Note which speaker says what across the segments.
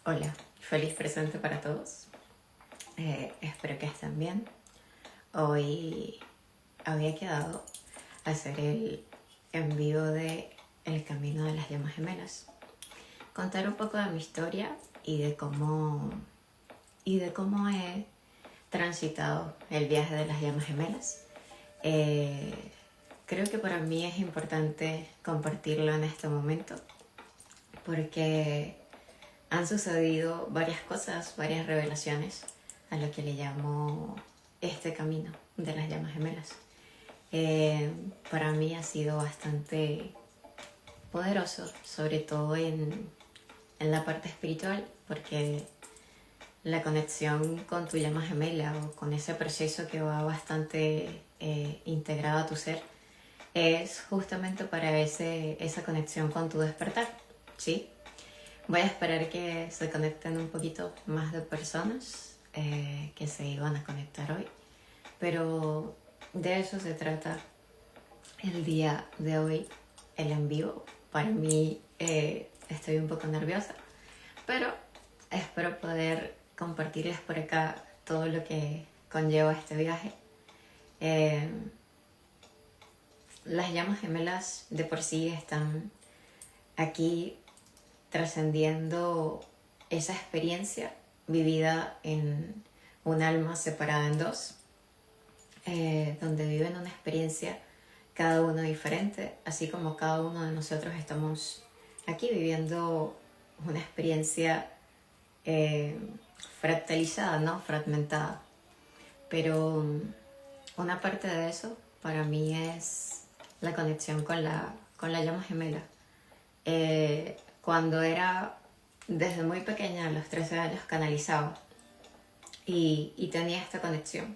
Speaker 1: Hola, feliz presente para todos. Espero que estén bien. Hoy había quedado hacer el envío de El Camino de las Llamas Gemelas. Contar un poco de mi historia y de cómo he transitado el viaje de las llamas gemelas. Creo que para mí es importante compartirlo en este momento porque han sucedido varias cosas, varias revelaciones a lo que le llamo este camino de las llamas gemelas. Para mí ha sido bastante poderoso, sobre todo en la parte espiritual, porque la conexión con tu llama gemela o con ese proceso que va bastante integrado a tu ser es justamente para esa conexión con tu despertar, ¿sí? Voy a esperar que se conecten un poquito más de personas que se iban a conectar hoy, pero de eso se trata el día de hoy, el en vivo. Para mí estoy un poco nerviosa, pero espero poder compartirles por acá todo lo que conlleva este viaje. Las llamas gemelas de por sí están aquí trascendiendo esa experiencia vivida en un alma separada en dos, donde viven una experiencia cada uno diferente, así como cada uno de nosotros estamos aquí viviendo una experiencia fractalizada, ¿no? Fragmentada. Pero una parte de eso para mí es la conexión con la llama gemela. Cuando era desde muy pequeña, a los 13 años, canalizaba y tenía esta conexión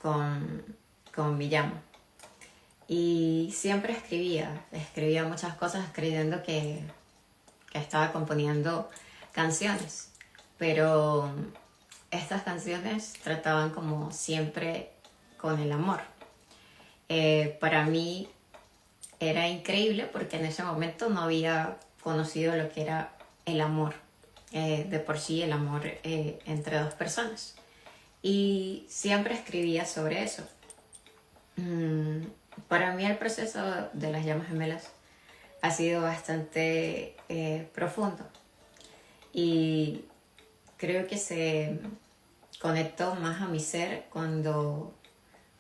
Speaker 1: con mi llama. Y siempre escribía muchas cosas creyendo que estaba componiendo canciones, pero estas canciones trataban como siempre con el amor. Para mí era increíble porque en ese momento no había conocido lo que era el amor, de por sí el amor entre dos personas. Y siempre escribía sobre eso. Para mí el proceso de las llamas gemelas ha sido bastante profundo y creo que se conectó más a mi ser cuando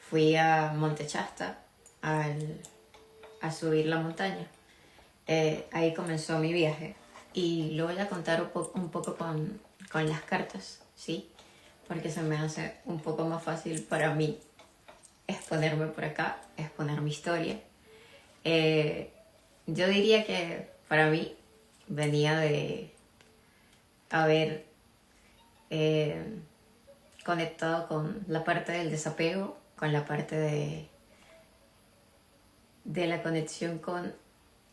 Speaker 1: fui a Monte Shasta a subir la montaña. Ahí comenzó mi viaje y lo voy a contar un poco con las cartas, ¿sí? Porque se me hace un poco más fácil para mí exponerme por acá, exponer mi historia. Yo diría que para mí venía de haber conectado con la parte del desapego, con la parte de la conexión con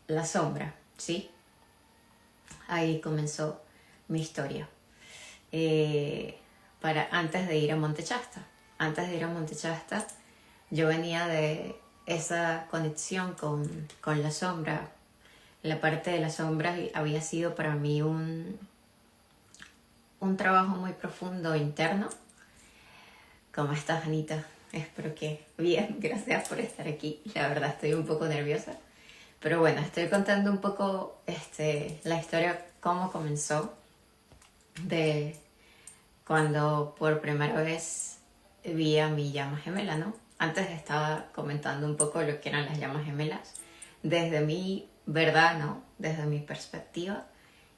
Speaker 1: la sombra, ¿sí? Ahí comenzó mi historia. Antes de ir a Monte Shasta. Antes de ir a Monte Shasta, yo venía de esa conexión con la sombra. La parte de la sombra había sido para mí un trabajo muy profundo interno. ¿Cómo estás, Anita? Espero que bien, gracias por estar aquí. La verdad estoy un poco nerviosa. Pero bueno, estoy contando un poco la historia, cómo comenzó, de cuando por primera vez vi a mi llama gemela, ¿no? Antes estaba comentando un poco lo que eran las llamas gemelas, desde mi verdad, ¿no? Desde mi perspectiva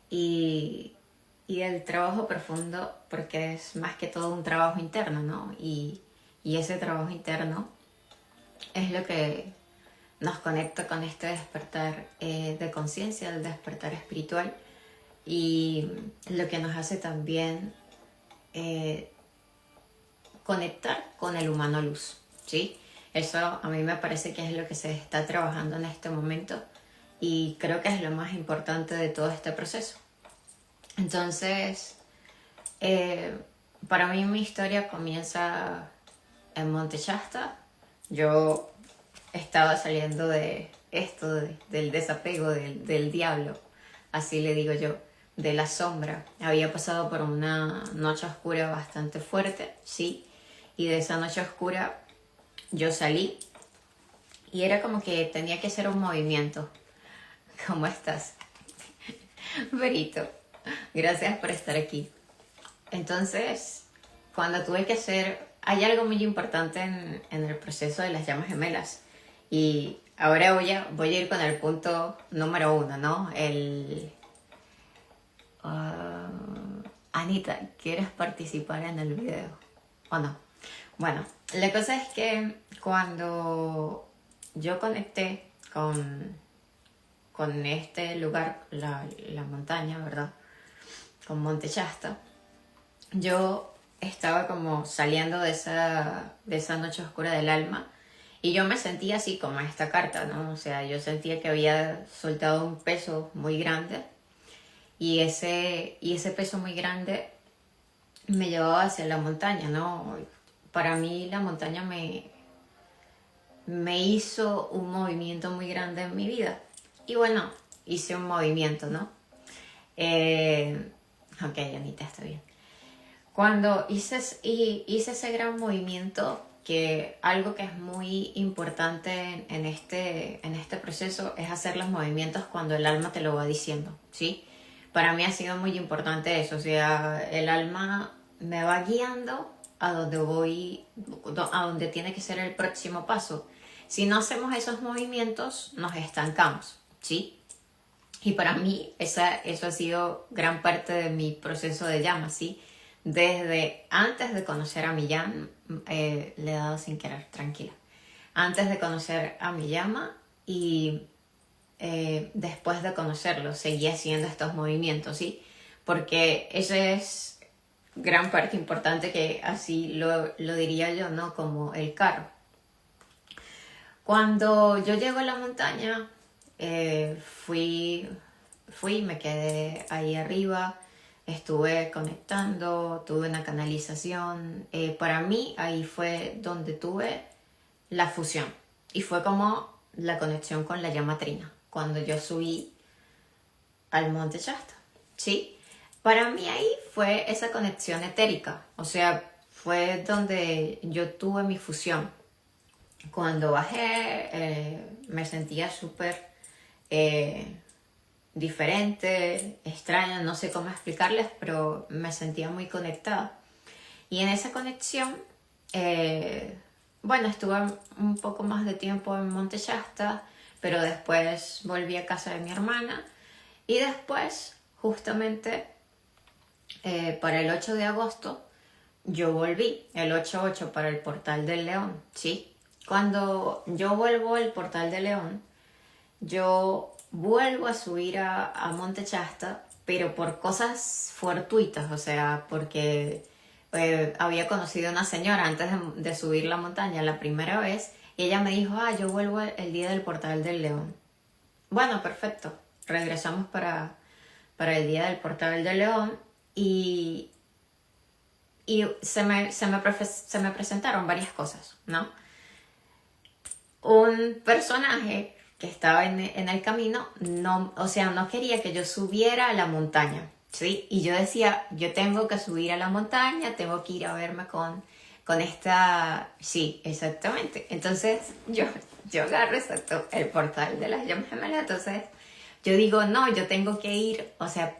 Speaker 1: y el trabajo profundo, porque es más que todo un trabajo interno, ¿no? Y ese trabajo interno es lo que nos conecta con este despertar de conciencia, el despertar espiritual, y lo que nos hace también conectar con el humano luz, ¿sí? Eso a mí me parece que es lo que se está trabajando en este momento y creo que es lo más importante de todo este proceso. Entonces, para mí mi historia comienza en Monte Shasta. Yo estaba saliendo de esto, del desapego, del diablo, así le digo yo, de la sombra. Había pasado por una noche oscura bastante fuerte, sí, y de esa noche oscura yo salí y era como que tenía que hacer un movimiento. ¿Cómo estás? Verito, gracias por estar aquí. Entonces, cuando tuve que hacer, hay algo muy importante en el proceso de las llamas gemelas. Y ahora voy a ir con el punto número 1, ¿no? Anita, ¿quieres participar en el video o no? Bueno, la cosa es que cuando yo conecté con este lugar, la montaña, ¿verdad? Con Monte Shasta, yo estaba como saliendo de esa noche oscura del alma y yo me sentía así como en esta carta, ¿no? O sea, yo sentía que había soltado un peso muy grande y ese peso muy grande me llevaba hacia la montaña, ¿no? Para mí la montaña me hizo un movimiento muy grande en mi vida. Y bueno, hice un movimiento, ¿no? Ok, Anita, está bien. Cuando hice ese gran movimiento, que algo que es muy importante en este proceso es hacer los movimientos cuando el alma te lo va diciendo, ¿sí? Para mí ha sido muy importante eso, o sea, el alma me va guiando a donde voy, a donde tiene que ser el próximo paso. Si no hacemos esos movimientos, nos estancamos, ¿sí? Y para mí eso ha sido gran parte de mi proceso de llama, ¿sí? Desde antes de conocer a mi llama, le he dado sin querer, tranquila. Antes de conocer a mi llama y después de conocerlo, seguí haciendo estos movimientos, ¿sí? Porque eso es gran parte importante, que así lo diría yo, ¿no? Como el carro. Cuando yo llego a la montaña, fui, me quedé ahí arriba, estuve conectando, tuve una canalización. Para mí ahí fue donde tuve la fusión y fue como la conexión con la llama trina, cuando yo subí al Monte Shasta, ¿sí? Para mí ahí fue esa conexión etérica, o sea, fue donde yo tuve mi fusión. Cuando bajé, me sentía súper diferente, extraña, no sé cómo explicarles, pero me sentía muy conectada. Y en esa conexión, bueno, estuve un poco más de tiempo en Monte Shasta, pero después volví a casa de mi hermana y después, justamente para el 8 de agosto, yo volví, el 8/8, para el Portal del León, ¿sí? Cuando yo vuelvo al Portal de León, yo vuelvo a subir a Monte Shasta, pero por cosas fortuitas, o sea, porque había conocido a una señora antes de subir la montaña la primera vez, y ella me dijo, yo vuelvo el día del Portal del León. Bueno, perfecto, regresamos para el día del Portal del León y se me presentaron varias cosas, ¿no? Un personaje que estaba en el camino, no, o sea, no quería que yo subiera a la montaña, ¿sí? Y yo decía, yo tengo que subir a la montaña, tengo que ir a verme con esta... Sí, exactamente. Entonces yo agarro, exacto, el portal de las llamas gemelas. Entonces yo digo, no, yo tengo que ir, o sea,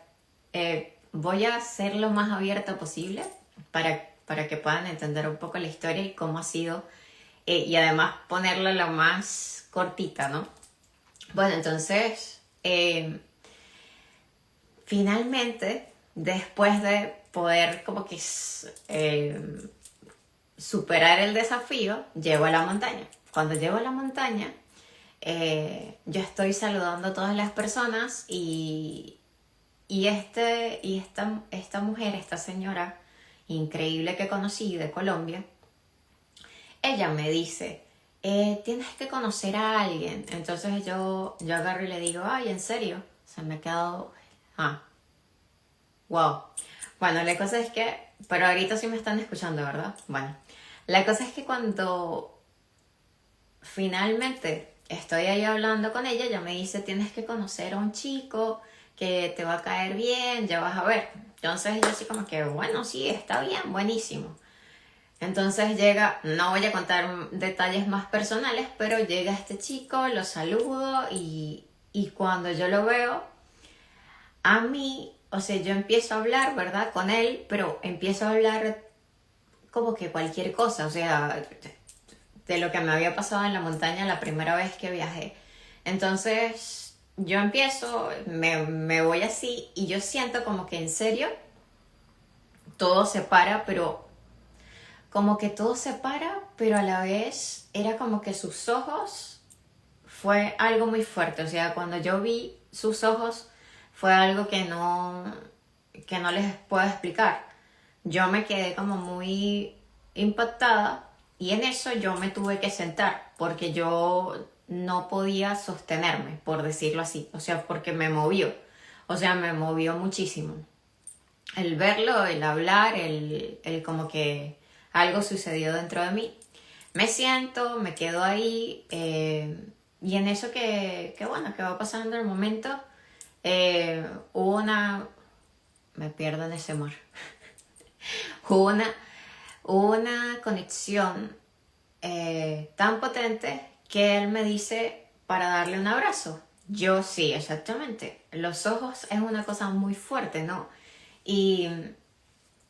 Speaker 1: voy a ser lo más abierta posible para que puedan entender un poco la historia y cómo ha sido, y además ponerla lo más cortita, ¿no? Bueno, entonces, finalmente, después de poder como que superar el desafío, llego a la montaña. Cuando llego a la montaña, yo estoy saludando a todas las personas y esta mujer, esta señora increíble que conocí de Colombia, ella me dice, tienes que conocer a alguien. Entonces yo agarro y le digo, ay, ¿en serio? Se me ha quedado, wow. Bueno, la cosa es que, pero ahorita sí me están escuchando, ¿verdad? Bueno, la cosa es que cuando finalmente estoy ahí hablando con ella, ella me dice, tienes que conocer a un chico que te va a caer bien, ya vas a ver. Entonces yo así como que, bueno, sí, está bien, buenísimo. Entonces llega, no voy a contar detalles más personales, pero llega este chico, lo saludo y cuando yo lo veo, a mí, o sea, yo empiezo a hablar, ¿verdad? Con él, pero empiezo a hablar como que cualquier cosa, o sea, de lo que me había pasado en la montaña la primera vez que viajé. Entonces yo empiezo, me voy así y yo siento como que en serio todo se para, pero como que todo se para, pero a la vez era como que sus ojos fue algo muy fuerte. O sea, cuando yo vi sus ojos fue algo que no les puedo explicar. Yo me quedé como muy impactada y en eso yo me tuve que sentar porque yo no podía sostenerme, por decirlo así. O sea, porque me movió. O sea, me movió muchísimo. El verlo, el hablar, el como que algo sucedió dentro de mí. Me siento, me quedo ahí y en eso que bueno, que va pasando el momento, hubo una... Me pierdo en ese mar. hubo una conexión tan potente que él me dice para darle un abrazo. Yo sí, exactamente. Los ojos es una cosa muy fuerte, ¿no? Y,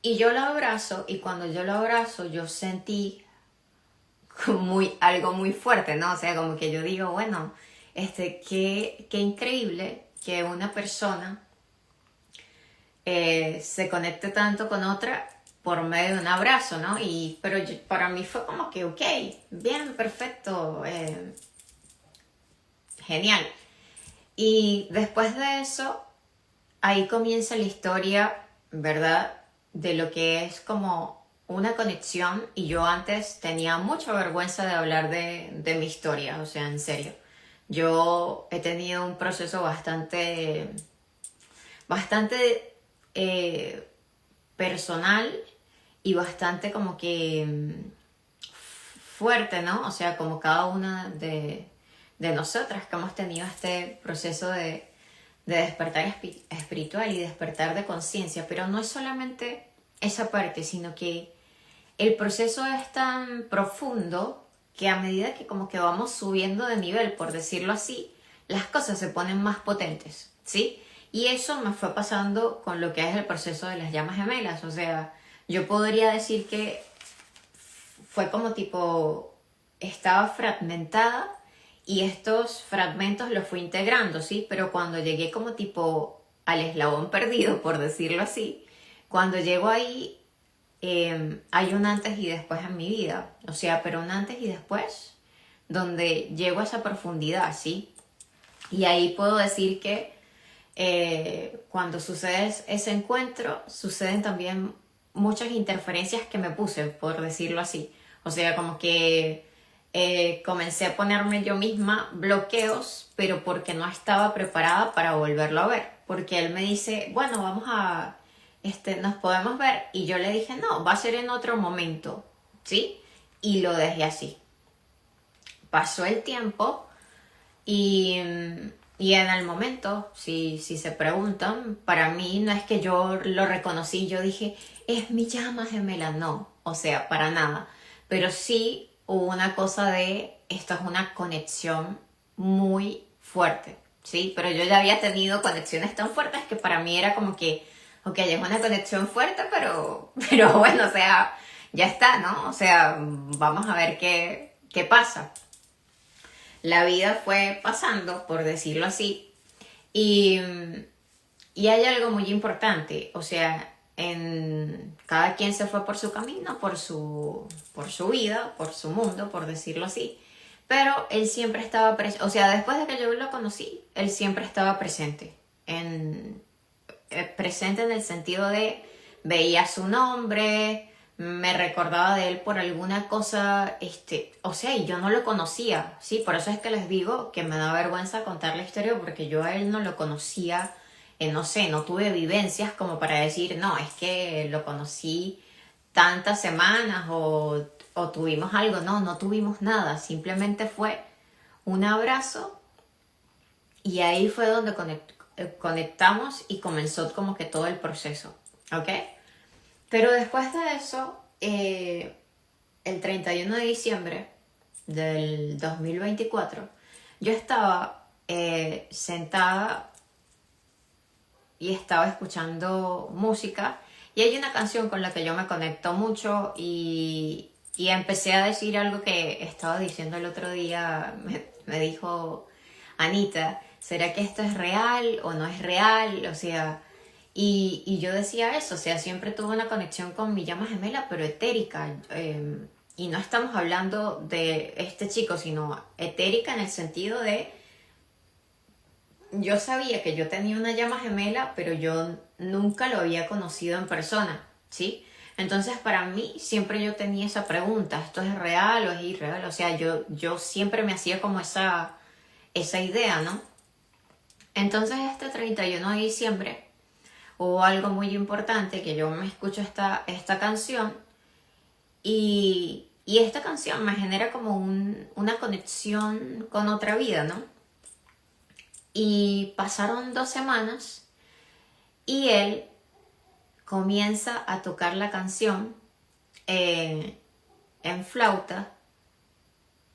Speaker 1: y yo lo abrazo y cuando yo lo abrazo yo sentí algo muy fuerte, ¿no? O sea, como que yo digo, bueno, qué increíble que una persona se conecte tanto con otra por medio de un abrazo, ¿no? Pero para mí fue como que, ok, bien, perfecto, genial. Y después de eso, ahí comienza la historia, ¿verdad? De lo que es como una conexión y yo antes tenía mucha vergüenza de hablar de mi historia, o sea, en serio. Yo he tenido un proceso bastante personal y bastante como que fuerte, ¿no? O sea, como cada una de nosotras que hemos tenido este proceso de despertar espiritual y despertar de conciencia, pero no es solamente esa parte, sino que el proceso es tan profundo que a medida que como que vamos subiendo de nivel, por decirlo así, las cosas se ponen más potentes, ¿sí? Y eso me fue pasando con lo que es el proceso de las llamas gemelas, o sea, yo podría decir que fue como tipo, estaba fragmentada y estos fragmentos los fui integrando, ¿sí? Pero cuando llegué como tipo al eslabón perdido, por decirlo así, cuando llego ahí, hay un antes y después en mi vida. O sea, pero un antes y después, donde llego a esa profundidad, ¿sí? Y ahí puedo decir que cuando sucede ese encuentro, suceden también muchas interferencias que me puse, por decirlo así. O sea, como que comencé a ponerme yo misma bloqueos, pero porque no estaba preparada para volverlo a ver. Porque él me dice, bueno, nos podemos ver. Y yo le dije, no, va a ser en otro momento, ¿sí? Y lo dejé así. Pasó el tiempo y, y en el momento, si se preguntan, para mí no es que yo lo reconocí, yo dije, es mi llama gemela, no, o sea, para nada. Pero sí hubo una cosa esto es una conexión muy fuerte, ¿sí? Pero yo ya había tenido conexiones tan fuertes que para mí era como que, ok, es una conexión fuerte, pero bueno, o sea, ya está, ¿no? O sea, vamos a ver qué pasa. La vida fue pasando, por decirlo así, y, y hay algo muy importante, o sea, cada quien se fue por su camino, por su vida, por su mundo, por decirlo así, pero él siempre estaba presente, o sea, después de que yo lo conocí, él siempre estaba presente, presente en el sentido de veía su nombre, me recordaba de él por alguna cosa, o sea, y yo no lo conocía, ¿sí? Por eso es que les digo que me da vergüenza contar la historia porque yo a él no lo conocía, no sé, no tuve vivencias como para decir, no, es que lo conocí tantas semanas o tuvimos algo, no tuvimos nada, simplemente fue un abrazo y ahí fue donde conectamos y comenzó como que todo el proceso, ¿ok? Pero después de eso, el 31 de diciembre del 2024, yo estaba sentada y estaba escuchando música y hay una canción con la que yo me conecto mucho y empecé a decir algo que estaba diciendo el otro día, me dijo Anita, ¿será que esto es real o no es real? O sea, y yo decía eso, o sea, siempre tuve una conexión con mi llama gemela, pero etérica. Y no estamos hablando de este chico, sino etérica en el sentido de, yo sabía que yo tenía una llama gemela, pero yo nunca lo había conocido en persona, ¿sí? Entonces para mí siempre yo tenía esa pregunta, ¿esto es real o es irreal? O sea, yo siempre me hacía como esa idea, ¿no? Entonces este 31 de diciembre hubo algo muy importante, que yo me escucho esta canción y esta canción me genera como una conexión con otra vida, ¿no? Y pasaron 2 semanas y él comienza a tocar la canción en flauta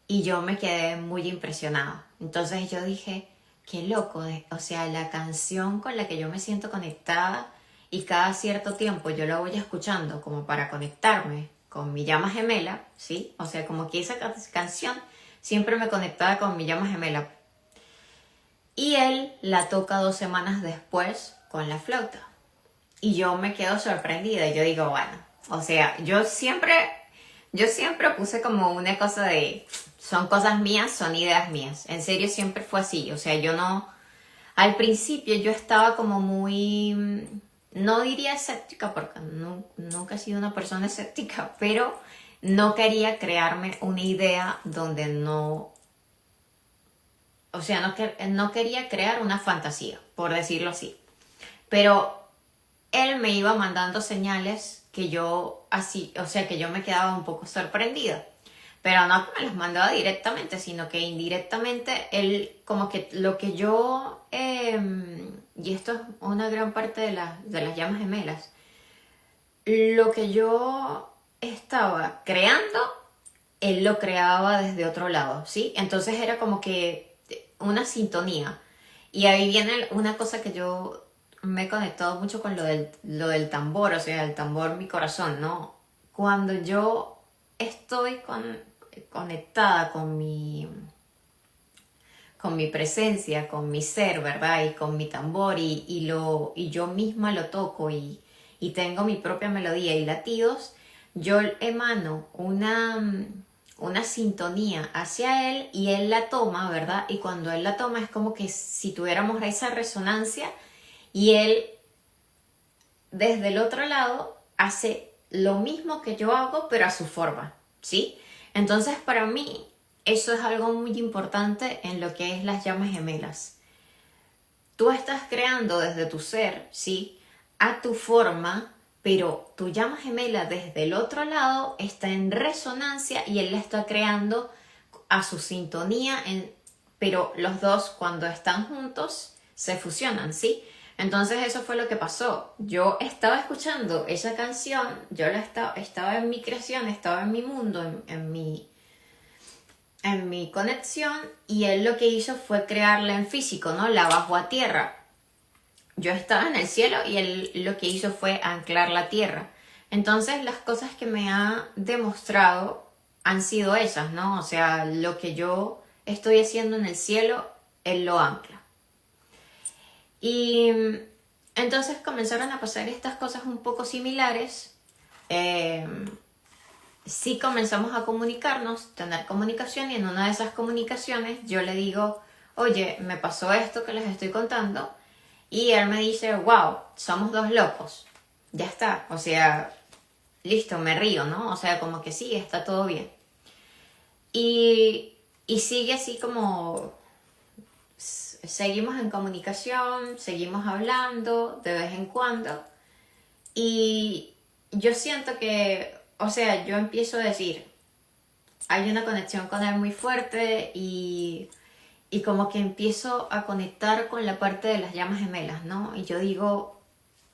Speaker 1: y yo me quedé muy impresionada. Entonces yo dije, qué loco, o sea, la canción con la que yo me siento conectada y cada cierto tiempo yo la voy escuchando como para conectarme con mi llama gemela, ¿sí? O sea, como que esa canción siempre me conectaba con mi llama gemela. Y él la toca 2 semanas después con la flauta. Y yo me quedo sorprendida. Yo digo, bueno, o sea, yo siempre puse como una cosa de, son cosas mías, son ideas mías. En serio, siempre fue así. O sea, yo no, al principio yo estaba como muy, no diría escéptica, porque nunca he sido una persona escéptica, pero no quería crearme una idea donde no, o sea, no quería crear una fantasía, por decirlo así. Pero él me iba mandando señales que yo así, o sea, que yo me quedaba un poco sorprendida. Pero no me las mandaba directamente, sino que indirectamente él, como que lo que yo, y esto es una gran parte de las llamas gemelas, lo que yo estaba creando, él lo creaba desde otro lado, ¿sí? Entonces era como que una sintonía. Y ahí viene una cosa que yo me he conectado mucho con lo del tambor, o sea, el tambor, mi corazón, ¿no? Cuando yo estoy conectada con mi presencia, con mi ser, ¿verdad? Y con mi tambor y yo misma lo toco y tengo mi propia melodía y latidos, yo emano una sintonía hacia él y él la toma, ¿verdad? Y cuando él la toma es como que si tuviéramos esa resonancia y él desde el otro lado hace lo mismo que yo hago, pero a su forma, ¿sí? Entonces para mí eso es algo muy importante en lo que es las llamas gemelas. Tú estás creando desde tu ser, ¿sí? A tu forma, pero tu llama gemela desde el otro lado está en resonancia y él la está creando a su sintonía, pero los dos cuando están juntos se fusionan, ¿sí? Entonces eso fue lo que pasó. Yo estaba escuchando esa canción, yo estaba en mi creación, estaba en mi mundo, en mi conexión, y él lo que hizo fue crearla en físico, ¿no? La bajó a tierra. Yo estaba en el cielo y él lo que hizo fue anclar la tierra. Entonces las cosas que me ha demostrado han sido esas, ¿no? O sea, lo que yo estoy haciendo en el cielo, él lo ancla. Y entonces comenzaron a pasar estas cosas un poco similares. Sí comenzamos a comunicarnos, tener comunicación, y en una de esas comunicaciones yo le digo, oye, me pasó esto que les estoy contando, y él me dice, wow, somos dos locos, ya está, o sea, listo, me río, ¿no? O sea, como que sí, está todo bien. Y sigue así como, seguimos en comunicación, seguimos hablando de vez en cuando, y yo siento que, o sea, yo empiezo a decir, hay una conexión con él muy fuerte y y como que empiezo a conectar con la parte de las llamas gemelas, ¿no? Y yo digo,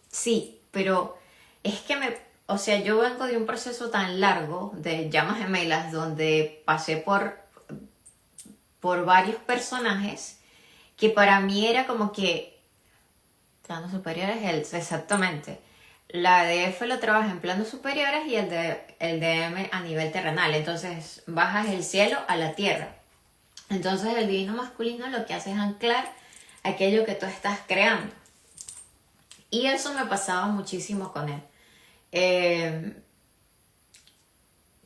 Speaker 1: sí, pero es que o sea, yo vengo de un proceso tan largo de llamas gemelas donde pasé por varios personajes que para mí era como que planos superiores, exactamente. La DF lo trabaja en planos superiores y el DM a nivel terrenal. Entonces bajas el cielo a la tierra. Entonces el divino masculino lo que hace es anclar aquello que tú estás creando. Y eso me pasaba muchísimo con él.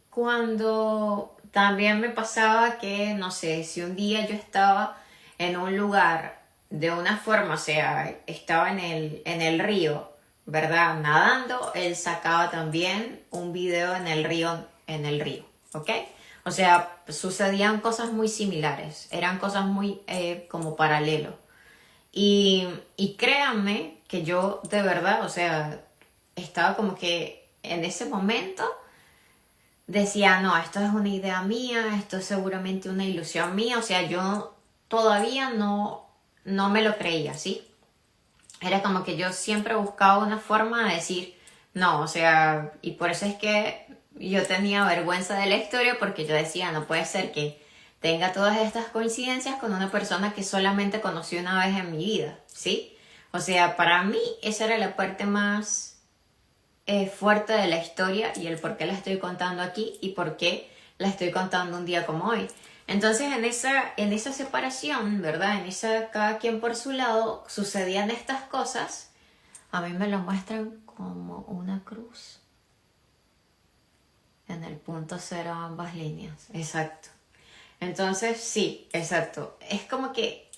Speaker 1: Cuando también me pasaba que, no sé, si un día yo estaba en un lugar de una forma, o sea, estaba en el río, ¿verdad? Nadando, él sacaba también un video en el río, ¿ok? O sea, sucedían cosas muy similares, eran cosas muy como paralelo. Y créanme que yo de verdad, o sea, estaba como que en ese momento decía, no, esto es una idea mía, esto es seguramente una ilusión mía, o sea, yo todavía no me lo creía, ¿sí? Era como que yo siempre buscaba una forma de decir, no, o sea, y por eso es que yo tenía vergüenza de la historia porque yo decía, no puede ser que tenga todas estas coincidencias con una persona que solamente conocí una vez en mi vida, ¿sí? O sea, para mí esa era la parte más fuerte de la historia y el por qué la estoy contando aquí y por qué la estoy contando un día como hoy. Entonces en esa separación, ¿verdad? En esa cada quien por su lado, sucedían estas cosas. A mí me lo muestran como una cruz en el punto cero ambas líneas. Exacto. Entonces sí, exacto. Es como que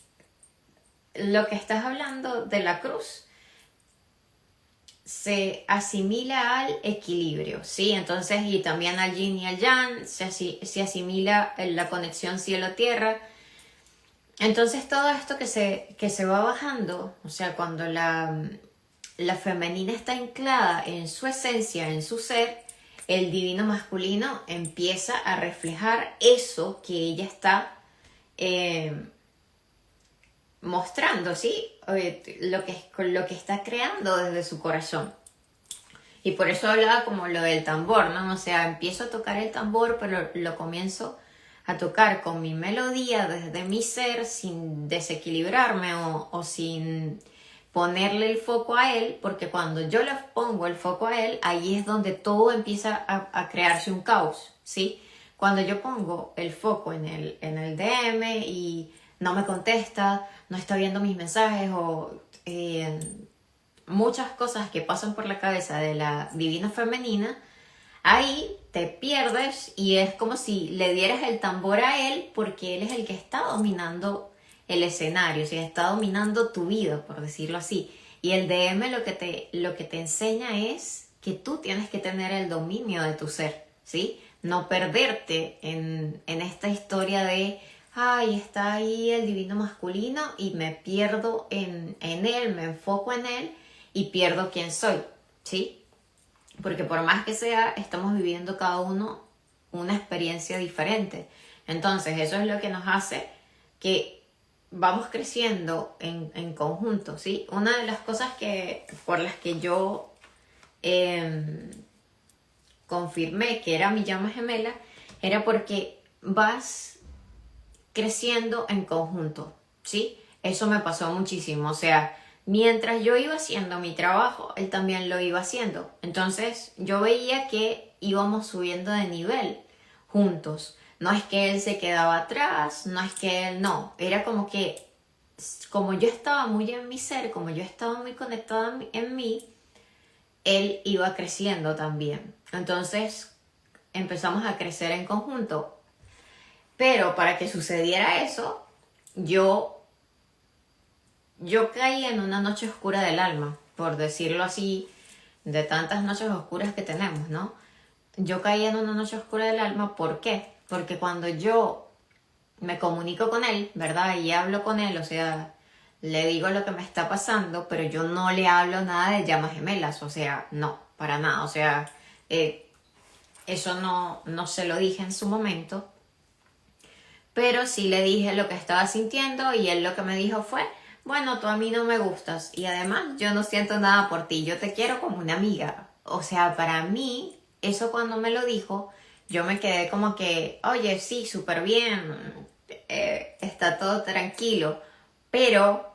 Speaker 1: lo que estás hablando de la cruz se asimila al equilibrio, ¿sí? Entonces, y también al yin y al yang, se asimila la conexión cielo-tierra. Entonces, todo esto que se va bajando, o sea, cuando la femenina está anclada en su esencia, en su ser, el divino masculino empieza a reflejar eso que ella está mostrando, ¿sí? Lo que está creando desde su corazón. Y por eso hablaba como lo del tambor, ¿no? O sea, empiezo a tocar el tambor, pero lo comienzo a tocar con mi melodía desde mi ser sin desequilibrarme o sin ponerle el foco a él, porque cuando yo le pongo el foco a él, ahí es donde todo empieza a crearse un caos, ¿sí? Cuando yo pongo el foco en el DM y no me contesta, no está viendo mis mensajes o muchas cosas que pasan por la cabeza de la divina femenina, ahí te pierdes y es como si le dieras el tambor a él porque él es el que está dominando el escenario, o sea, está dominando tu vida, por decirlo así. Y el DM lo que te enseña es que tú tienes que tener el dominio de tu ser, ¿sí? No perderte en esta historia de, ay, está ahí el divino masculino y me pierdo en él, me enfoco en él y pierdo quién soy, ¿sí? Porque por más que sea, estamos viviendo cada uno una experiencia diferente. Entonces, eso es lo que nos hace que vamos creciendo en conjunto, ¿sí? Una de las cosas por las que yo confirmé que era mi llama gemela era porque vas creciendo en conjunto, ¿sí? Eso me pasó muchísimo, o sea, mientras yo iba haciendo mi trabajo, él también lo iba haciendo. Entonces yo veía que íbamos subiendo de nivel juntos. No es que él se quedaba atrás, no es que él no. Era como que, como yo estaba muy en mi ser, como yo estaba muy conectada en mí, él iba creciendo también. Entonces empezamos a crecer en conjunto. Pero para que sucediera eso, yo caí en una noche oscura del alma, por decirlo así, de tantas noches oscuras que tenemos, ¿no? Yo caí en una noche oscura del alma, ¿por qué? Porque cuando yo me comunico con él, ¿verdad? Y hablo con él, o sea, le digo lo que me está pasando, pero yo no le hablo nada de llamas gemelas, o sea, no, para nada, o sea, eso no se lo dije en su momento. pero sí le dije lo que estaba sintiendo y él lo que me dijo fue, bueno, tú a mí no me gustas y además yo no siento nada por ti, yo te quiero como una amiga. O sea, para mí, eso cuando me lo dijo, yo me quedé como que, oye, sí, súper bien, está todo tranquilo, pero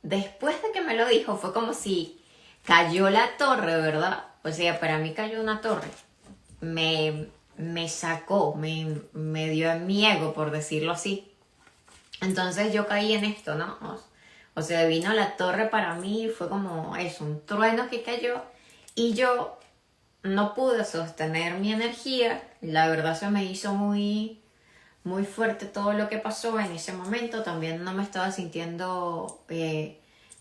Speaker 1: después de que me lo dijo fue como si cayó la torre, ¿verdad? O sea, para mí cayó una torre. Me sacó, me dio en mi ego, por decirlo así. Entonces yo caí en esto, ¿no? O sea, vino la torre para mí, fue como eso, un trueno que cayó y yo no pude sostener mi energía. La verdad se me hizo muy fuerte todo lo que pasó en ese momento. También no me estaba sintiendo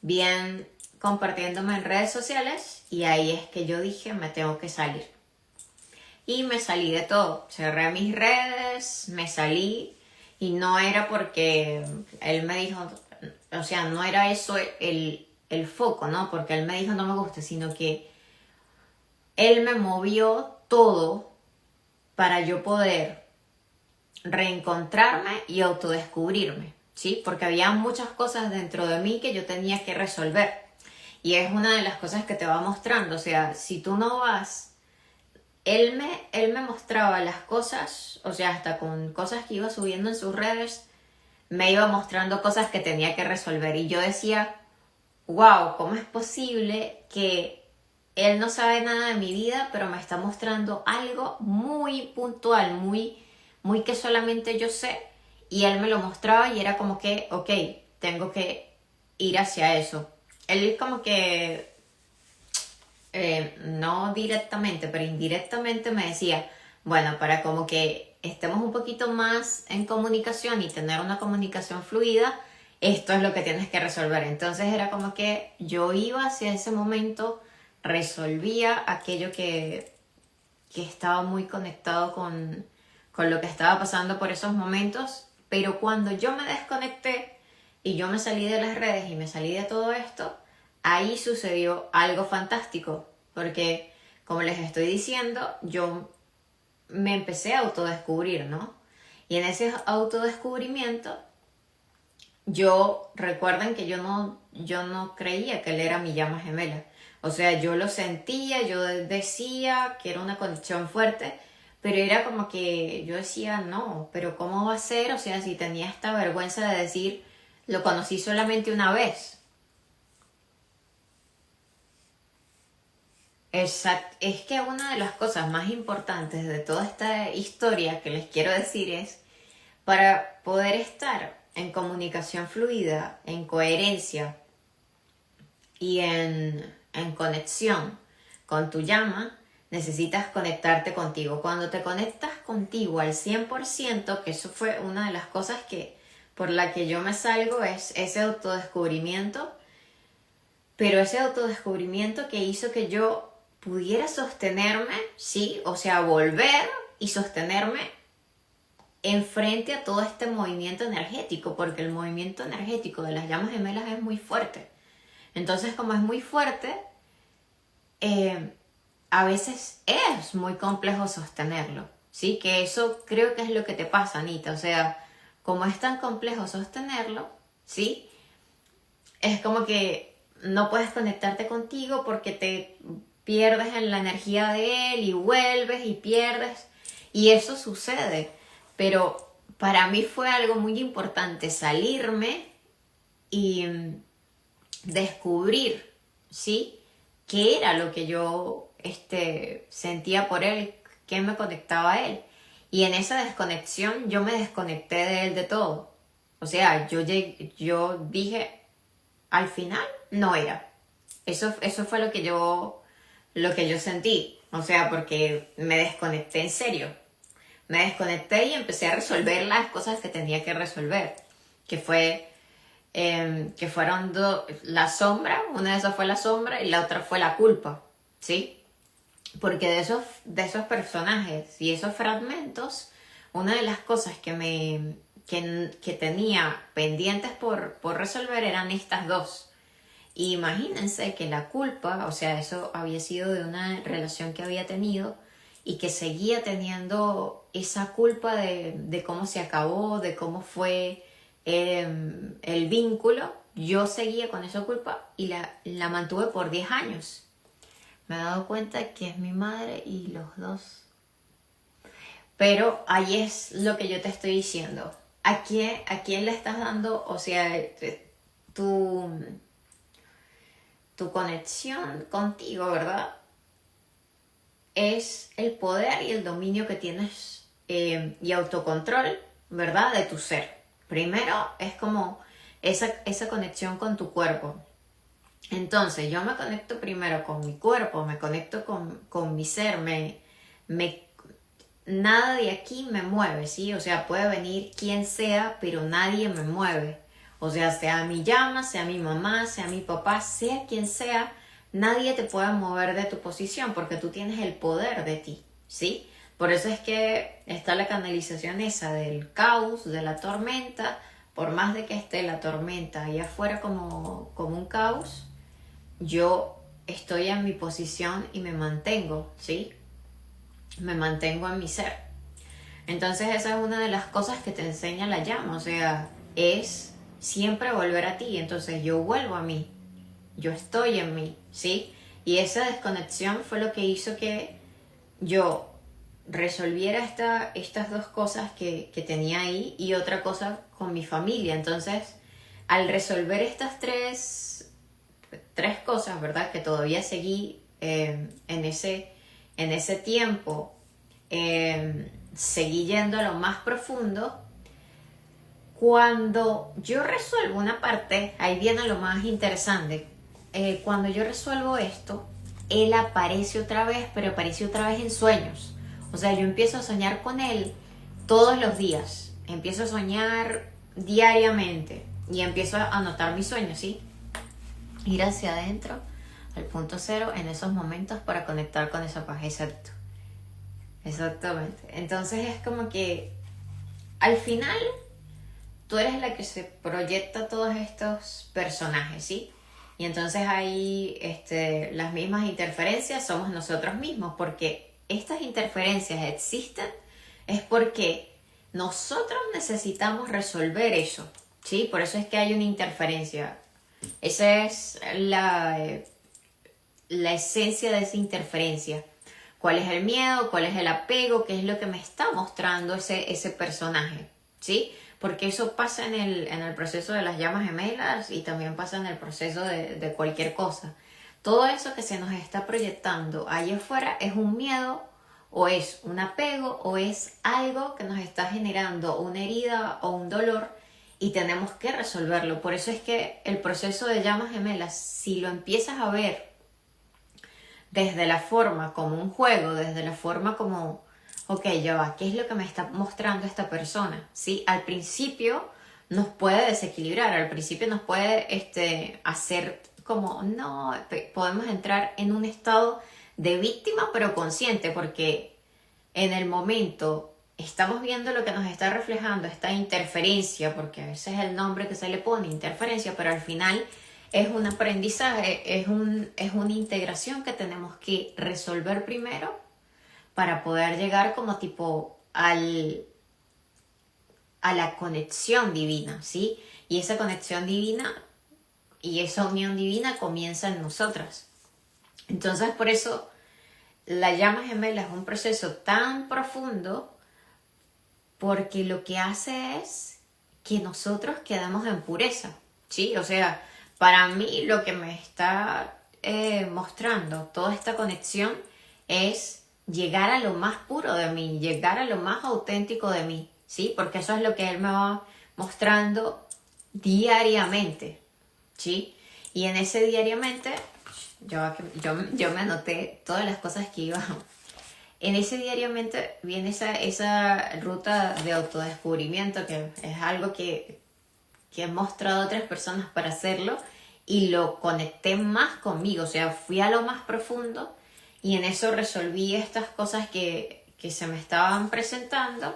Speaker 1: bien compartiéndome en redes sociales y ahí es que yo dije, me tengo que salir. Y me salí de todo. Cerré mis redes, me salí y no era porque él me dijo, o sea, no era eso el foco, ¿no? Porque él me dijo no me gusta, sino que él me movió todo para yo poder reencontrarme y autodescubrirme, ¿sí? Porque había muchas cosas dentro de mí que yo tenía que resolver. Y es una de las cosas que te va mostrando. O sea, si tú no vas... Él me mostraba las cosas, o sea, hasta con cosas que iba subiendo en sus redes, me iba mostrando cosas que tenía que resolver. Y yo decía, wow, ¿cómo es posible que él no sabe nada de mi vida, pero me está mostrando algo muy puntual, muy que solamente yo sé? Y él me lo mostraba y era como que, ok, tengo que ir hacia eso. Él como que, no directamente, pero indirectamente me decía, bueno, para como que estemos un poquito más en comunicación y tener una comunicación fluida, esto es lo que tienes que resolver. Entonces era como que yo iba hacia ese momento, resolvía aquello que estaba muy conectado con lo que estaba pasando por esos momentos, pero cuando yo me desconecté y yo me salí de las redes y me salí de todo esto, ahí sucedió algo fantástico, porque como les estoy diciendo, yo me empecé a autodescubrir, ¿no? Y en ese autodescubrimiento, recuerden que yo no creía que él era mi llama gemela. O sea, yo lo sentía, yo decía que era una conexión fuerte, pero era como que yo decía, no, pero ¿cómo va a ser? O sea, si tenía esta vergüenza de decir, lo conocí solamente una vez. Exacto. Es que una de las cosas más importantes de toda esta historia que les quiero decir es, para poder estar en comunicación fluida, en coherencia y en conexión con tu llama, necesitas conectarte contigo. Cuando te conectas contigo al 100%, que eso fue una de las cosas que por la que yo me salgo, es ese autodescubrimiento, pero ese autodescubrimiento que hizo que yo pudiera sostenerme, ¿sí? O sea, volver y sostenerme enfrente a todo este movimiento energético, porque el movimiento energético de las llamas gemelas es muy fuerte. Entonces, como es muy fuerte, a veces es muy complejo sostenerlo, ¿sí? Que eso creo que es lo que te pasa, Anita. O sea, como es tan complejo sostenerlo, ¿sí? Es como que no puedes conectarte contigo porque te pierdes en la energía de él y vuelves y pierdes. Y eso sucede. Pero para mí fue algo muy importante salirme y descubrir, ¿sí? ¿Qué era lo que yo sentía por él? ¿Qué me conectaba a él? Y en esa desconexión yo me desconecté de él de todo. O sea, yo dije, al final no era. Eso fue lo que yo sentí. O sea, porque me desconecté en serio. Me desconecté y empecé a resolver las cosas que tenía que resolver. Que fueron la sombra, una de esas fue la sombra y la otra fue la culpa, ¿sí? Porque de esos personajes y esos fragmentos, una de las cosas que tenía pendientes por resolver eran estas dos. Y imagínense que la culpa, o sea, eso había sido de una relación que había tenido y que seguía teniendo esa culpa de cómo se acabó, de cómo fue el vínculo. Yo seguía con esa culpa y la mantuve por 10 años. Me he dado cuenta que es mi madre y los dos. Pero ahí es lo que yo te estoy diciendo. ¿A quién le estás dando, o sea, tu conexión contigo, ¿verdad? Es el poder y el dominio que tienes y autocontrol, ¿verdad? De tu ser. Primero es como esa conexión con tu cuerpo. Entonces yo me conecto primero con mi cuerpo, me conecto con mi ser, nada de aquí me mueve, ¿sí? O sea, puede venir quien sea, pero nadie me mueve. O sea mi llama, sea mi mamá, sea mi papá, sea quien sea, nadie te puede mover de tu posición porque tú tienes el poder de ti, ¿sí? Por eso es que está la canalización esa del caos, de la tormenta. Por más de que esté la tormenta allá afuera como un caos, yo estoy en mi posición y me mantengo, ¿sí? Me mantengo en mi ser. Entonces esa es una de las cosas que te enseña la llama, o sea, es siempre volver a ti. Entonces yo vuelvo a mí, yo estoy en mí, ¿sí? Y esa desconexión fue lo que hizo que yo resolviera estas dos cosas que tenía ahí y otra cosa con mi familia. Entonces, al resolver estas tres cosas, ¿verdad? Que todavía seguí en ese tiempo, seguí yendo a lo más profundo. Cuando yo resuelvo una parte, ahí viene lo más interesante. Cuando yo resuelvo esto, él aparece otra vez, pero aparece otra vez en sueños. O sea, yo empiezo a soñar con él todos los días. Empiezo a soñar diariamente y empiezo a anotar mis sueños, ¿sí? Ir hacia adentro, al punto cero, en esos momentos para conectar con esa paz. Exacto. Exactamente. Entonces es como que al final tú eres la que se proyecta todos estos personajes, ¿sí? Y entonces ahí las mismas interferencias somos nosotros mismos, porque estas interferencias existen es porque nosotros necesitamos resolver eso, ¿sí? Por eso es que hay una interferencia. Esa es la esencia de esa interferencia. ¿Cuál es el miedo? ¿Cuál es el apego? ¿Qué es lo que me está mostrando ese personaje? ¿Sí? Porque eso pasa en el proceso de las llamas gemelas y también pasa en el proceso de cualquier cosa. Todo eso que se nos está proyectando allá afuera es un miedo o es un apego o es algo que nos está generando una herida o un dolor y tenemos que resolverlo. Por eso es que el proceso de llamas gemelas, si lo empiezas a ver desde la forma como un juego, desde la forma como, ok, ya va, ¿qué es lo que me está mostrando esta persona? ¿Sí? Al principio nos puede desequilibrar, al principio nos puede hacer como, no, podemos entrar en un estado de víctima pero consciente, porque en el momento estamos viendo lo que nos está reflejando esta interferencia, porque a veces es el nombre que se le pone, interferencia, pero al final es un aprendizaje, es una integración que tenemos que resolver primero para poder llegar como tipo a la conexión divina, ¿sí? Y esa conexión divina y esa unión divina comienza en nosotras. Entonces, por eso la llama gemela es un proceso tan profundo, porque lo que hace es que nosotros quedamos en pureza, ¿sí? O sea, para mí lo que me está mostrando toda esta conexión es llegar a lo más puro de mí, llegar a lo más auténtico de mí, ¿sí? Porque eso es lo que él me va mostrando diariamente, ¿sí? Y en ese diariamente, yo me anoté todas las cosas que iba. En ese diariamente viene esa ruta de autodescubrimiento, que es algo que he mostrado a otras personas para hacerlo y lo conecté más conmigo, o sea, fui a lo más profundo y en eso resolví estas cosas que se me estaban presentando.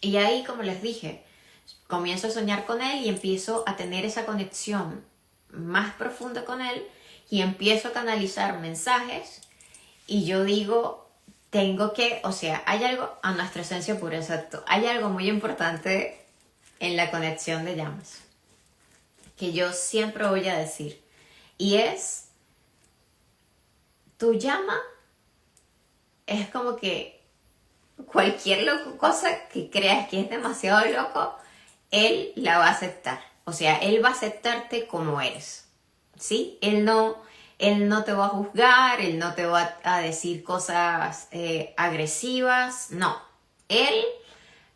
Speaker 1: Y ahí, como les dije, comienzo a soñar con él y empiezo a tener esa conexión más profunda con él y empiezo a canalizar mensajes y yo digo, tengo que, o sea, hay algo, a nuestra esencia pura, exacto, hay algo muy importante en la conexión de llamas, que yo siempre voy a decir, y es, tu llama es como que cualquier cosa que creas que es demasiado loco, él la va a aceptar. O sea, él va a aceptarte como eres, ¿sí? Él no te va a juzgar, él no te va a decir cosas agresivas, no. Él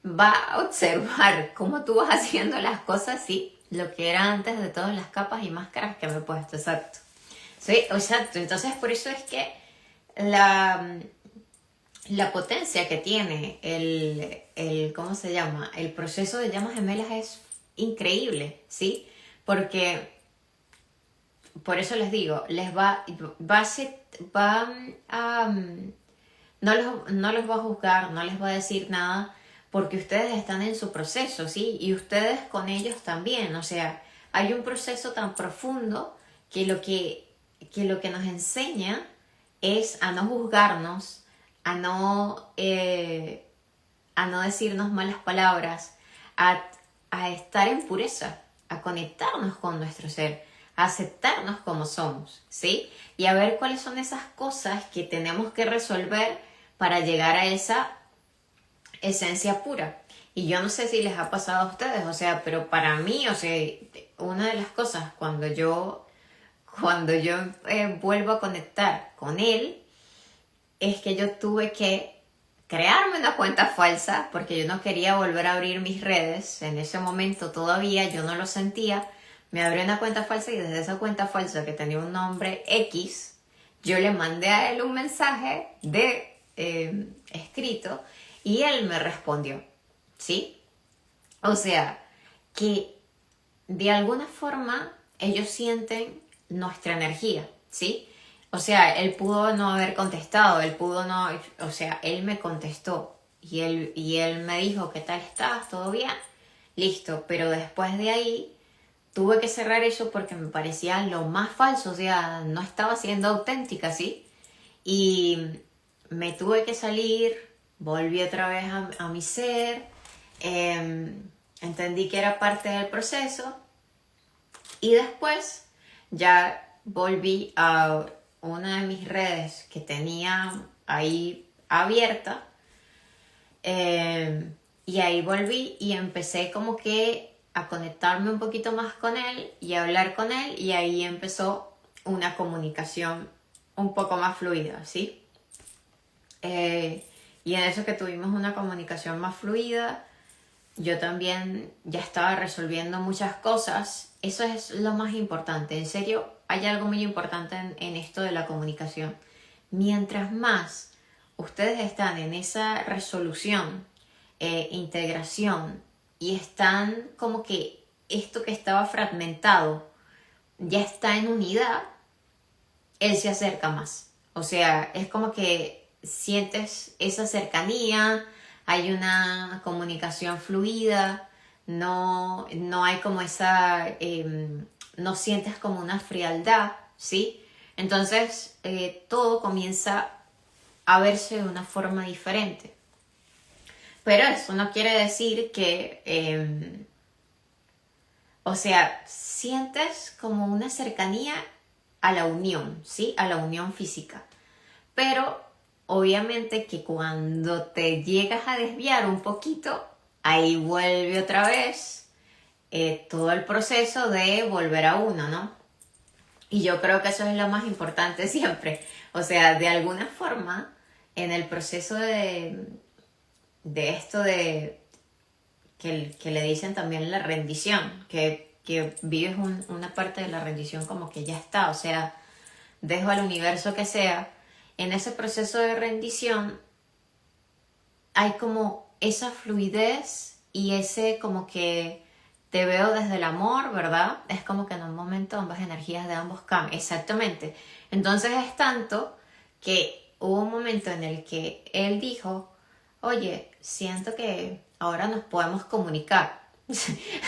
Speaker 1: va a observar cómo tú vas haciendo las cosas, sí, lo que era antes de todas las capas y máscaras que me he puesto, exacto. Sí, exacto. Entonces, por eso es que la potencia que tiene ¿cómo se llama? El proceso de llamas gemelas es increíble, ¿sí? Porque, por eso les digo, no los va a juzgar, no les va a decir nada, porque ustedes están en su proceso, ¿sí? Y ustedes con ellos también, o sea, hay un proceso tan profundo que lo que nos enseña es a no juzgarnos, a no decirnos malas palabras, a, a estar en pureza, a conectarnos con nuestro ser, a aceptarnos como somos, ¿sí? Y a ver cuáles son esas cosas que tenemos que resolver para llegar a esa esencia pura. Y yo no sé si les ha pasado a ustedes, o sea, pero para mí, o sea, una de las cosas cuando yo vuelvo a conectar con él, es que yo tuve que crearme una cuenta falsa porque yo no quería volver a abrir mis redes. En ese momento todavía yo no lo sentía. Me abrí una cuenta falsa y desde esa cuenta falsa que tenía un nombre X, yo le mandé a él un mensaje de escrito y él me respondió, ¿sí? O sea, que de alguna forma ellos sienten nuestra energía, ¿sí? O sea, él pudo no haber contestado, él pudo no, o sea, él me contestó y él me dijo, ¿qué tal estás? ¿Todo bien? Listo, pero después de ahí tuve que cerrar eso porque me parecía lo más falso, o sea, no estaba siendo auténtica, ¿sí? Y me tuve que salir, volví otra vez a mi ser, entendí que era parte del proceso y después ya volví a una de mis redes que tenía ahí abierta y ahí volví y empecé como que a conectarme un poquito más con él y a hablar con él y ahí empezó una comunicación un poco más fluida, ¿sí? Y en eso que tuvimos una comunicación más fluida, yo también ya estaba resolviendo muchas cosas. Eso es lo más importante. En serio, hay algo muy importante en esto de la comunicación. Mientras más ustedes están en esa resolución, integración, y están como que esto que estaba fragmentado ya está en unidad, él se acerca más. O sea, es como que sientes esa cercanía, hay una comunicación fluida, no hay como no sientes como una frialdad, ¿sí? Entonces todo comienza a verse de una forma diferente. Pero eso no quiere decir que, o sea, sientes como una cercanía a la unión, ¿sí? A la unión física. Pero obviamente que cuando te llegas a desviar un poquito, ahí vuelve otra vez todo el proceso de volver a uno, ¿no? Y yo creo que eso es lo más importante siempre. O sea, de alguna forma, en el proceso de esto de que le dicen también la rendición, que vives una parte de la rendición como que ya está, o sea, dejo al universo que sea. En ese proceso de rendición hay como esa fluidez y ese como que te veo desde el amor, ¿verdad? Es como que en un momento ambas energías de ambos cambian. Exactamente. Entonces es tanto que hubo un momento en el que él dijo, oye, siento que ahora nos podemos comunicar.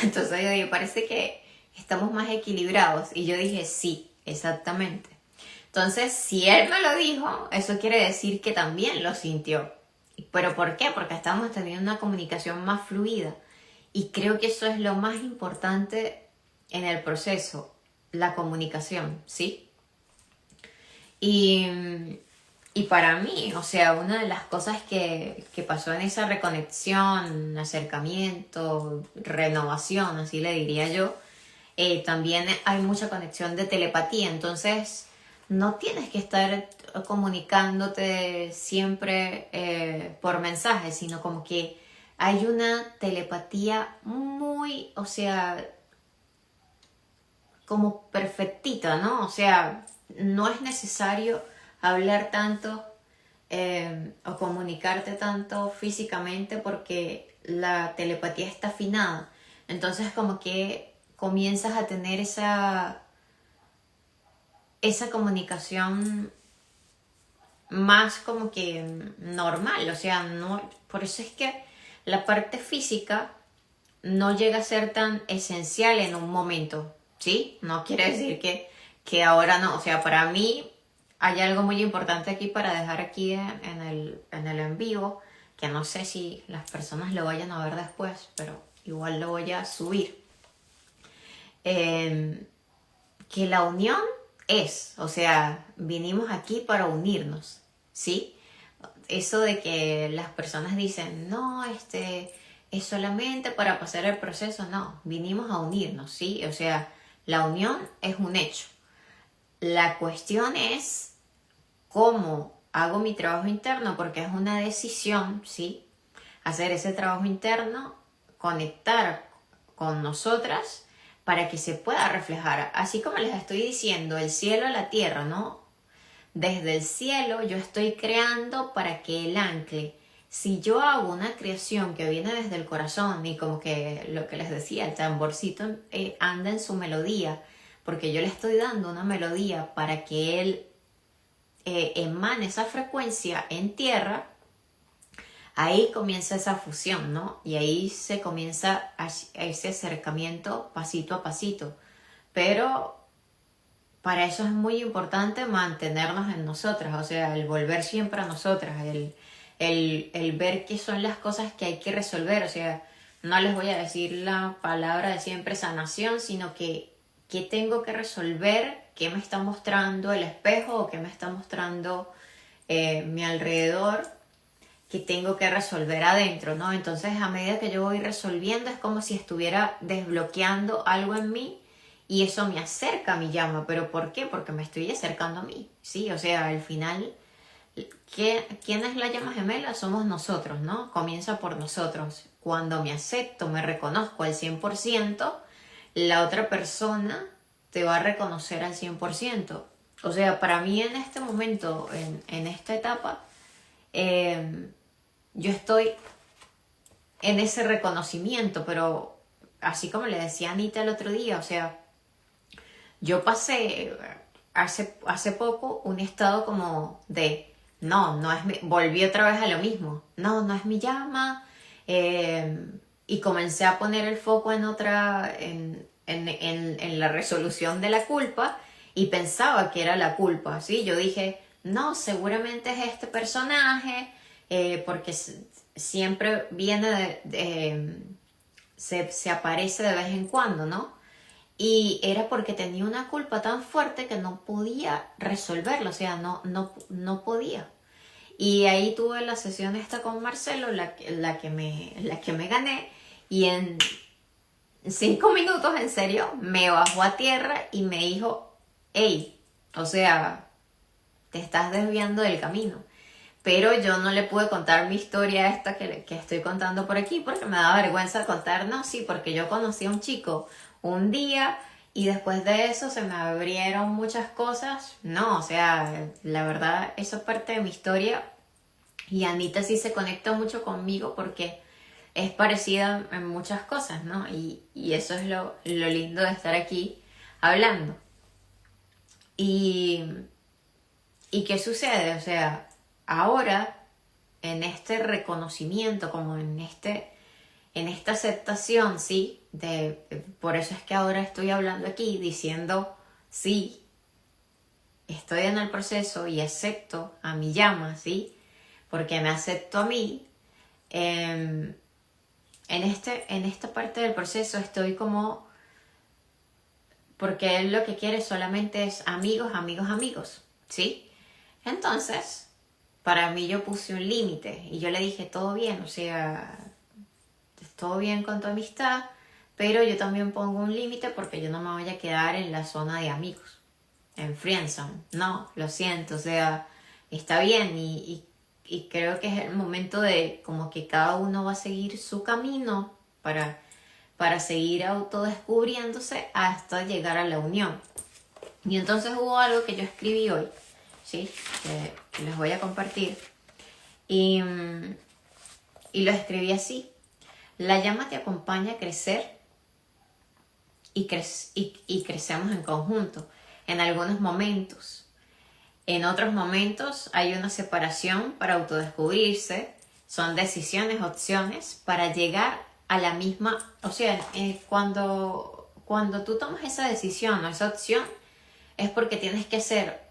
Speaker 1: Entonces yo dije, parece que estamos más equilibrados. Y yo dije, sí, exactamente. Entonces, si él me lo dijo, eso quiere decir que también lo sintió. ¿Pero por qué? Porque estamos teniendo una comunicación más fluida. Y creo que eso es lo más importante en el proceso, la comunicación, ¿sí? Y, y para mí, o sea, una de las cosas que pasó en esa reconexión, acercamiento, renovación, así le diría yo, también hay mucha conexión de telepatía, entonces no tienes que estar comunicándote siempre por mensajes, sino como que hay una telepatía muy, o sea, como perfectita, ¿no? O sea, no es necesario hablar tanto o comunicarte tanto físicamente porque la telepatía está afinada. Entonces como que comienzas a tener esa comunicación más como que normal, o sea, no, por eso es que la parte física no llega a ser tan esencial en un momento, ¿sí? No quiere decir que ahora no, o sea, para mí hay algo muy importante aquí para dejar aquí en el en vivo, que no sé si las personas lo vayan a ver después, pero igual lo voy a subir. Que la unión es, o sea, vinimos aquí para unirnos, ¿sí? Eso de que las personas dicen, no, es solamente para pasar el proceso, no, vinimos a unirnos, ¿sí? O sea, la unión es un hecho. La cuestión es cómo hago mi trabajo interno, porque es una decisión, ¿sí? Hacer ese trabajo interno, conectar con nosotras para que se pueda reflejar. Así como les estoy diciendo, el cielo a la tierra, ¿no? Desde el cielo yo estoy creando para que él ancle. Si yo hago una creación que viene desde el corazón y como que lo que les decía, el tamborcito anda en su melodía, porque yo le estoy dando una melodía para que él emane esa frecuencia en tierra, ahí comienza esa fusión, ¿no? Y ahí se comienza ese acercamiento pasito a pasito. Pero para eso es muy importante mantenernos en nosotras, o sea, el volver siempre a nosotras, el ver qué son las cosas que hay que resolver, o sea, no les voy a decir la palabra de siempre sanación, sino que qué tengo que resolver, qué me está mostrando el espejo o qué me está mostrando mi alrededor, que tengo que resolver adentro, ¿no? Entonces, a medida que yo voy resolviendo, es como si estuviera desbloqueando algo en mí y eso me acerca a mi llama. ¿Pero por qué? Porque me estoy acercando a mí, ¿sí? O sea, al final, ¿quién es la llama gemela? Somos nosotros, ¿no? Comienza por nosotros. Cuando me acepto, me reconozco al 100%, la otra persona te va a reconocer al 100%. O sea, para mí en este momento, en esta etapa, yo estoy en ese reconocimiento, pero así como le decía a Anita el otro día, o sea, yo pasé hace poco un estado como de, no es mi, volví otra vez a lo mismo, no es mi llama, y comencé a poner el foco en otra, en la resolución de la culpa y pensaba que era la culpa, ¿sí? Yo dije, no, seguramente es este personaje, porque siempre viene se aparece de vez en cuando, ¿no? Y era porque tenía una culpa tan fuerte que no podía resolverlo, o sea, no podía. Y ahí tuve la sesión esta con Marcelo, la que me gané, y en 5 minutos, en serio, me bajó a tierra y me dijo, hey, o sea, te estás desviando del camino. Pero yo no le pude contar mi historia esta que estoy contando por aquí porque me da vergüenza contar, no, sí, porque yo conocí a un chico un día y después de eso se me abrieron muchas cosas. No, o sea, la verdad, eso es parte de mi historia y Anita sí se conecta mucho conmigo porque es parecida en muchas cosas, ¿no? Y eso es lo lindo de estar aquí hablando. Y, ¿Y qué sucede? O sea, ahora, en este reconocimiento, como en esta aceptación, ¿sí? Por eso es que ahora estoy hablando aquí diciendo, sí, estoy en el proceso y acepto a mi llama, ¿sí? Porque me acepto a mí, en esta parte del proceso estoy como, porque él lo que quiere solamente es amigos, amigos, amigos, ¿sí? Entonces, para mí yo puse un límite y yo le dije, todo bien, o sea, todo bien con tu amistad, pero yo también pongo un límite porque yo no me voy a quedar en la zona de amigos, en friendzone. No, lo siento, o sea, está bien y creo que es el momento de como que cada uno va a seguir su camino para seguir autodescubriéndose hasta llegar a la unión. Y entonces hubo algo que yo escribí hoy, ¿sí? Que les voy a compartir. Y lo escribí así. La llama te acompaña a crecer y crecemos en conjunto en algunos momentos. En otros momentos hay una separación para autodescubrirse. Son decisiones, opciones para llegar a la misma... O sea, cuando tú tomas esa decisión o esa opción es porque tienes que hacer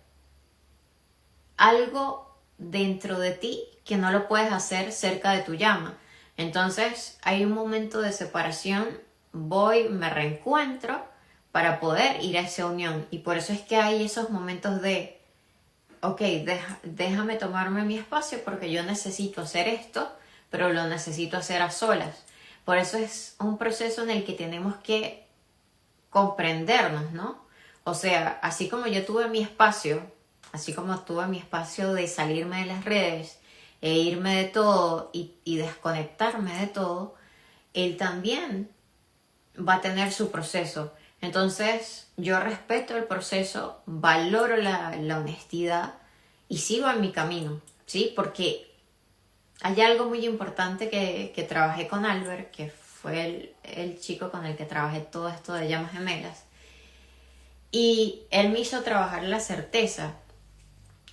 Speaker 1: algo dentro de ti que no lo puedes hacer cerca de tu llama. Entonces hay un momento de separación, voy, me reencuentro para poder ir a esa unión. Y por eso es que hay esos momentos de, ok, déjame tomarme mi espacio porque yo necesito hacer esto, pero lo necesito hacer a solas. Por eso es un proceso en el que tenemos que comprendernos, ¿no? O sea, así como yo tuve mi espacio, así como tuve mi espacio de salirme de las redes e irme de todo y desconectarme de todo, él también va a tener su proceso. Entonces, yo respeto el proceso, valoro la honestidad y sigo en mi camino, ¿sí? Porque hay algo muy importante que trabajé con Albert, que fue el chico con el que trabajé todo esto de llamas gemelas. Y él me hizo trabajar la certeza.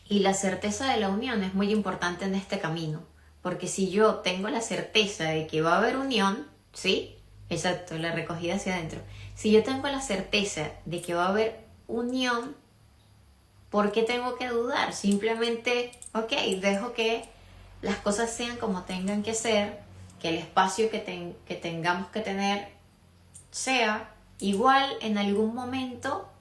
Speaker 1: Y la certeza de la unión es muy importante en este camino. Porque si yo tengo la certeza de que va a haber unión, ¿sí? Exacto, la recogida hacia adentro. Si yo tengo la certeza de que va a haber unión, ¿por qué tengo que dudar? Simplemente, ok, dejo que las cosas sean como tengan que ser, que el espacio que tengamos que tener sea igual, en algún momento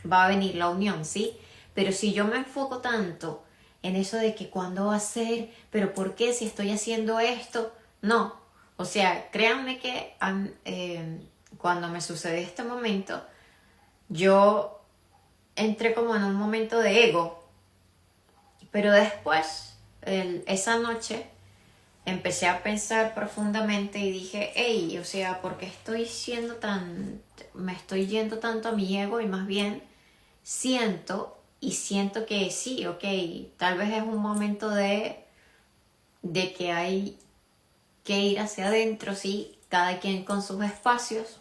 Speaker 1: va a venir la unión, ¿sí? Pero si yo me enfoco tanto en eso de que cuándo va a ser, pero ¿por qué si estoy haciendo esto? No, o sea, créanme que cuando me sucedió este momento, yo entré como en un momento de ego, pero después, esa noche, empecé a pensar profundamente y dije, hey, o sea, ¿por qué me estoy yendo tanto a mi ego? Y más bien siento que sí, ok, tal vez es un momento de que hay que ir hacia adentro, sí, cada quien con sus espacios,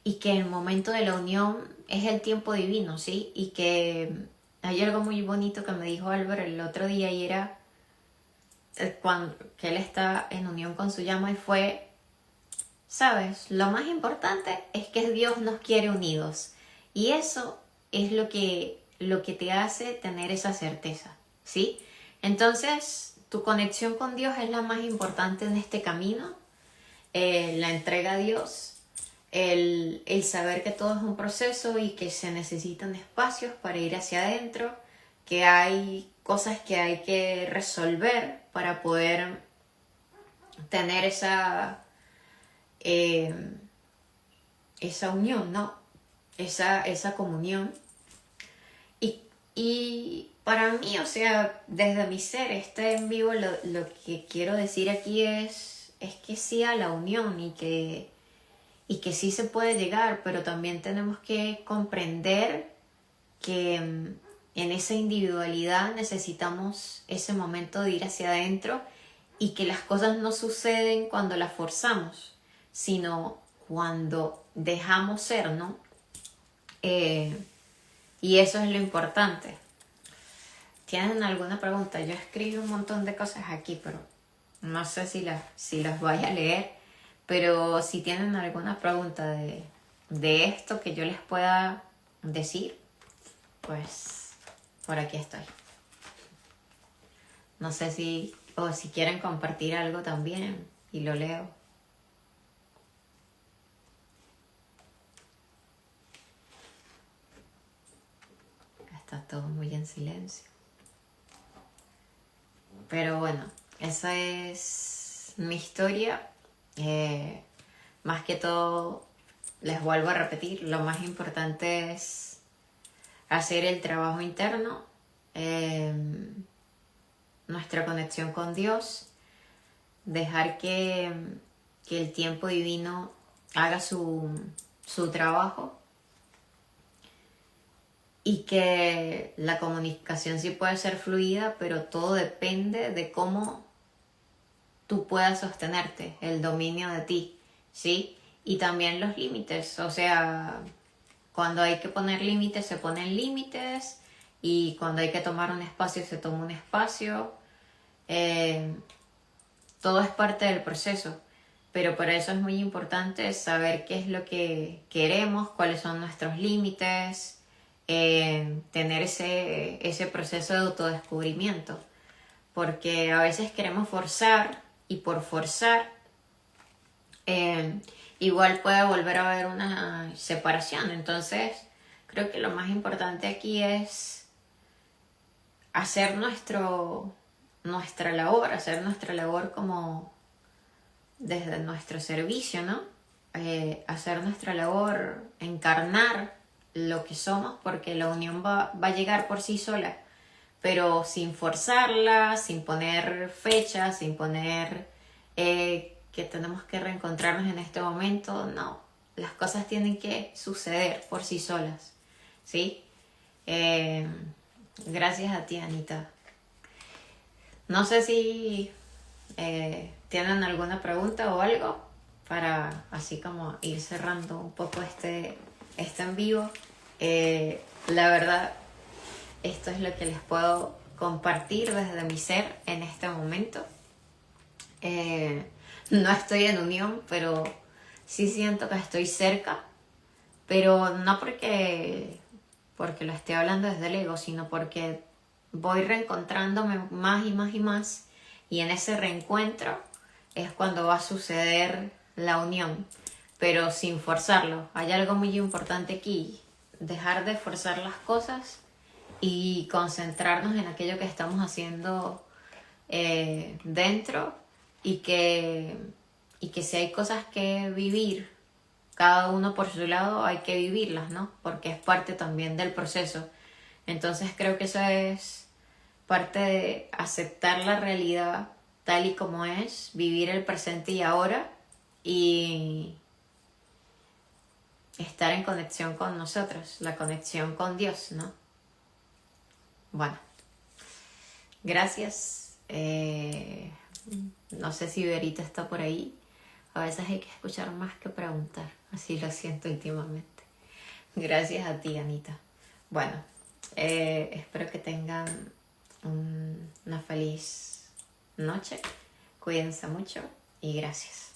Speaker 1: y que el momento de la unión es el tiempo divino, sí, y que hay algo muy bonito que me dijo Albert el otro día y era que él está en unión con su llama y fue, sabes, lo más importante es que Dios nos quiere unidos y eso es lo que te hace tener esa certeza, ¿sí? Entonces, tu conexión con Dios es la más importante en este camino, la entrega a Dios, el saber que todo es un proceso y que se necesitan espacios para ir hacia adentro, que hay cosas que hay que resolver para poder tener esa unión, ¿no? Esa comunión. Y para mí, o sea, desde mi ser, este en vivo, lo que quiero decir aquí es que sí a la unión y que sí se puede llegar, pero también tenemos que comprender que en esa individualidad necesitamos ese momento de ir hacia adentro y que las cosas no suceden cuando las forzamos, sino cuando dejamos ser, ¿no? Y eso es lo importante. ¿Tienen alguna pregunta? Yo escribí un montón de cosas aquí, pero no sé si las vaya a leer. Pero si tienen alguna pregunta de esto que yo les pueda decir, pues por aquí estoy. No sé si quieren compartir algo también y lo leo. Está todo muy en silencio. Pero bueno, esa es mi historia. Más que todo, les vuelvo a repetir, lo más importante es hacer el trabajo interno, nuestra conexión con Dios, dejar que el tiempo divino haga su trabajo, y que la comunicación sí puede ser fluida, pero todo depende de cómo tú puedas sostenerte, el dominio de ti, ¿sí? Y también los límites, o sea, cuando hay que poner límites se ponen límites, y cuando hay que tomar un espacio se toma un espacio. Todo es parte del proceso, pero para eso es muy importante saber qué es lo que queremos, cuáles son nuestros límites, tener ese proceso de autodescubrimiento, porque a veces queremos forzar, y por forzar igual puede volver a haber una separación. Entonces creo que lo más importante aquí es hacer nuestra labor como desde nuestro servicio, ¿no? Hacer nuestra labor, encarnar lo que somos, porque la unión va a llegar por sí sola, pero sin forzarla, sin poner fechas, sin poner que tenemos que reencontrarnos en este momento. No, las cosas tienen que suceder por sí solas, ¿sí? Gracias a ti, Anita. No sé si tienen alguna pregunta o algo para así como ir cerrando un poco este en vivo. La verdad, esto es lo que les puedo compartir desde mi ser en este momento. No estoy en unión, pero sí siento que estoy cerca, pero no porque lo esté hablando desde el ego, sino porque voy reencontrándome más y más y más, y en ese reencuentro es cuando va a suceder la unión, pero sin forzarlo. Hay algo muy importante aquí: dejar de forzar las cosas y concentrarnos en aquello que estamos haciendo dentro, y que si hay cosas que vivir, cada uno por su lado, hay que vivirlas, ¿no? Porque es parte también del proceso. Entonces creo que eso es parte de aceptar la realidad tal y como es, vivir el presente y ahora, y estar en conexión con nosotros, la conexión con Dios, ¿no? Bueno, gracias. No sé si Verita está por ahí. A veces hay que escuchar más que preguntar. Así lo siento últimamente. Gracias a ti, Anita. Bueno, espero que tengan una feliz noche. Cuídense mucho y gracias.